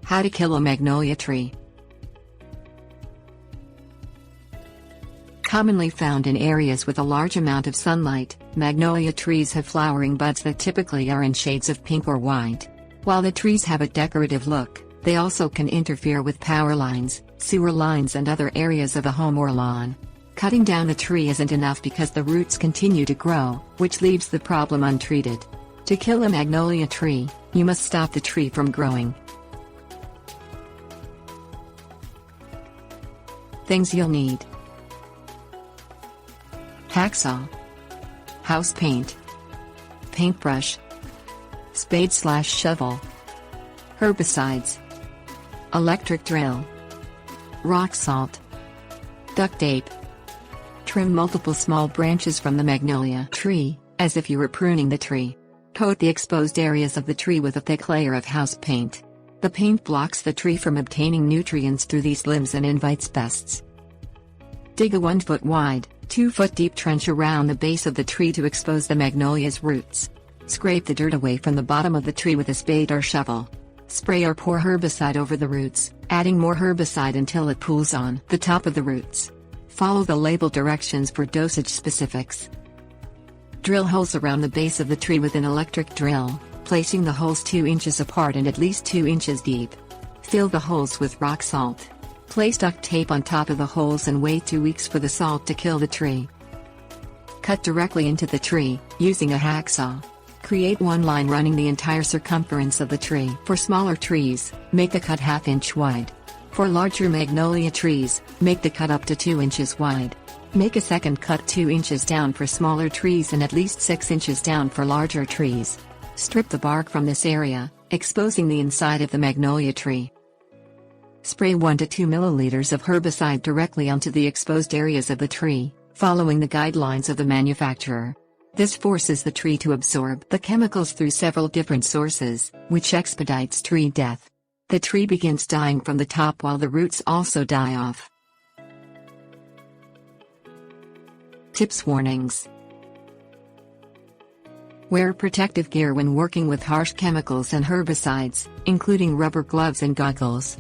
How to kill a magnolia tree. Commonly found in areas with a large amount of sunlight, magnolia trees have flowering buds that typically are in shades of pink or white. While the trees have a decorative look, they also can interfere with power lines, sewer lines and other areas of a home or lawn. Cutting down the tree isn't enough because the roots continue to grow, which leaves the problem untreated. To kill a magnolia tree, you must stop the tree from growing. Things you'll need: hacksaw, house paint, paintbrush, spade/shovel, herbicides, electric drill, rock salt, duct tape. Trim multiple small branches from the magnolia tree, as if you were pruning the tree. Coat the exposed areas of the tree with a thick layer of house paint. The paint blocks the tree from obtaining nutrients through these limbs and invites pests. Dig a 1 foot wide, 2 foot deep trench around the base of the tree to expose the magnolia's roots. Scrape the dirt away from the bottom of the tree with a spade or shovel. Spray or pour herbicide over the roots, adding more herbicide until it pools on the top of the roots. Follow the label directions for dosage specifics. Drill holes around the base of the tree with an electric drill, placing the holes 2 inches apart and at least 2 inches deep. Fill the holes with rock salt. Place duct tape on top of the holes and wait 2 weeks for the salt to kill the tree. Cut directly into the tree, using a hacksaw. Create one line running the entire circumference of the tree. For smaller trees, make the cut 1/2 inch wide. For larger magnolia trees, make the cut up to 2 inches wide. Make a second cut 2 inches down for smaller trees and at least 6 inches down for larger trees. Strip the bark from this area, exposing the inside of the magnolia tree. Spray 1 to 2 milliliters of herbicide directly onto the exposed areas of the tree, following the guidelines of the manufacturer. This forces the tree to absorb the chemicals through several different sources, which expedites tree death. The tree begins dying from the top while the roots also die off. Tips: warnings. Wear protective gear when working with harsh chemicals and herbicides, including rubber gloves and goggles.